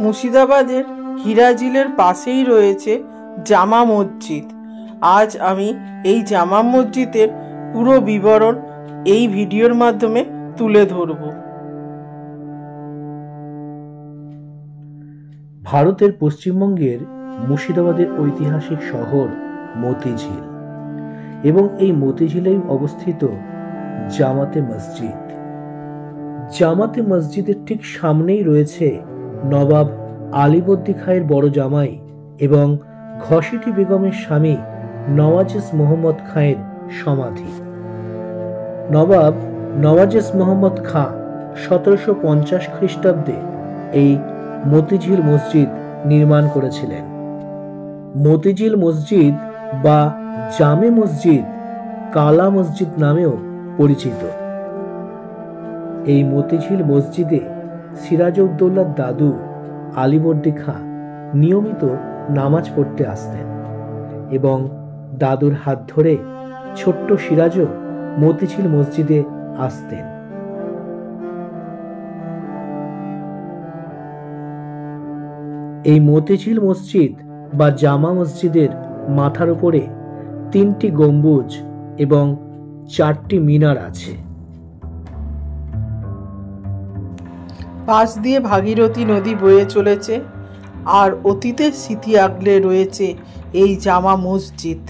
মুর্শিদাবাদের হিরাজিলের পাশেই রয়েছে জামা মসজিদ। আজ আমি এই জামা মসজিদের পুরো বিবরণ এই ভিডিওর মাধ্যমে তুলে ধরব। ভারতের পশ্চিমবঙ্গের মুর্শিদাবাদের ঐতিহাসিক শহর মতিঝিল এবং এই মতিঝিলেই অবস্থিত জামাতে মসজিদ। জামাতে মসজিদের ঠিক সামনেই রয়েছে নবাব আলীবর্দী খাঁয়ের বড় জামাই এবং ঘসেটি বেগমের স্বামী নওয়াজেশ মোহাম্মদ খাঁয়ের সমাধি। নবাব নওয়াজেশ মোহাম্মদ খাঁ 1750 খ্রিস্টাব্দে এই মতিঝিল মসজিদ নির্মাণ করেছিলেন। মতিঝিল মসজিদ বা জামে মসজিদ কালা মসজিদ নামেও পরিচিত। এই মতিঝিল মসজিদে সিরাজউদ্দৌলার দাদু আলীবর্দী খাঁ নিয়মিত নামাজ পড়তে আসতেন এবং দাদুর হাত ধরে ছোট্ট সিরাজও মতিঝিল মসজিদে আসতেন। এই মতিঝিল মসজিদ বা জামা মসজিদের মাথার উপরে 3টি গম্বুজ এবং 4টি মিনার আছে। পাশ দিয়ে ভাগীরথী নদী বয়ে চলেছে আর অতীতের স্মৃতি আগলে রয়েছে এই জামা মসজিদ।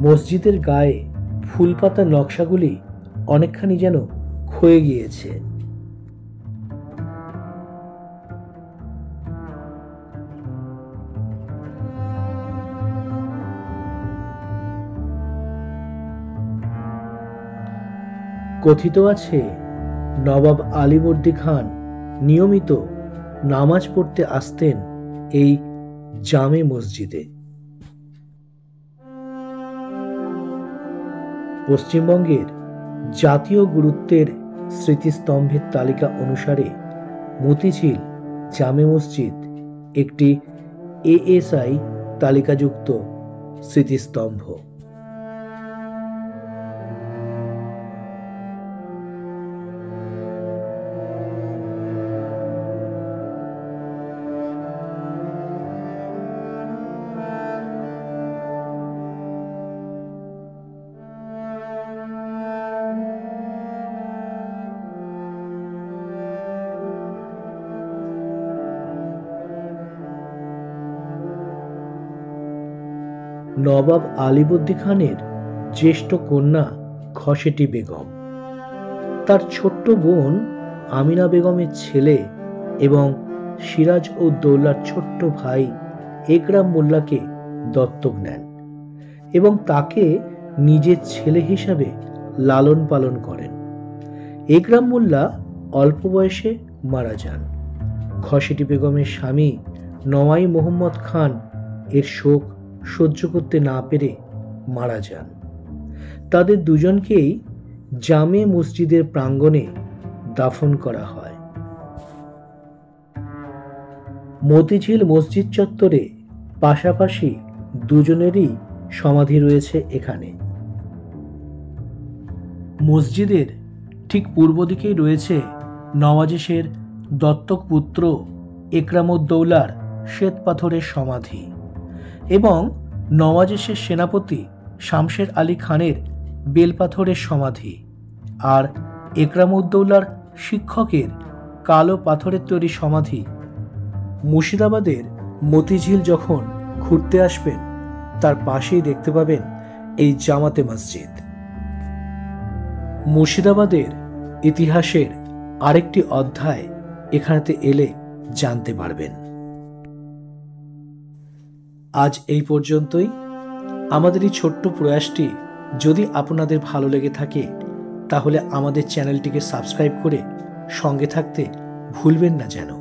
মসজিদের গায়ে ফুলপাতা নকশাগুলি অনেকখানি যেন ক্ষয়ে গিয়েছে। কথিত আছে নবাব আলীবর্দী খান নিয়মিত নামাজ পড়তে আসতেন এই জামে মসজিদে। পশ্চিমবঙ্গের জাতীয় গুরুত্বের স্মৃতিস্তম্ভের তালিকা অনুসারে মতিঝিল জামে মসজিদ একটি ASI তালিকাযুক্ত স্মৃতিস্তম্ভ। নবাব আলীবর্দী খানের জ্যেষ্ঠ কন্যা ঘসেটি বেগম তার ছোট্ট বোন আমিনা বেগমের ছেলে এবং সিরাজউদ্দৌলার ছোট্ট ভাই একরাম মোল্লাকে দত্তক নেন এবং তাকে নিজের ছেলে হিসাবে লালন পালন করেন। একরাম মোল্লা অল্প বয়সে মারা যান। ঘসেটি বেগমের স্বামী নওয়াই মোহাম্মদ খান এর শোক সহ্য করতে না পেরে মারা যান। তাদের দুজনকেই জামে মসজিদের প্রাঙ্গণে দাফন করা হয়। মতিঝিল মসজিদ চত্বরে পাশাপাশি দুজনেরই সমাধি রয়েছে এখানে। মসজিদের ঠিক পূর্ব দিকেই রয়েছে নওয়াজেশের দত্তক পুত্র একরামউদ্দৌলার শ্বেত পাথরের সমাধি এবং নওয়াজেশের সেনাপতি শামশের আলী খানের বেলপাথরের সমাধি আর একরামউদ্দৌলার শিক্ষকের কালো পাথরের তৈরি সমাধি। মুর্শিদাবাদের মতিঝিল যখন ঘুরতে আসবেন তার পাশেই দেখতে পাবেন এই জামাতে মসজিদ। মুর্শিদাবাদের ইতিহাসের আরেকটি অধ্যায় এখানেতে এলে জানতে পারবেন। আজ এই পর্যন্তই। আমাদের এই ছোট্ট প্রয়াসটি যদি আপনাদের ভালো লেগে থাকে তাহলে আমাদের চ্যানেলটিকে সাবস্ক্রাইব করে সঙ্গে থাকতে ভুলবেন না যেন।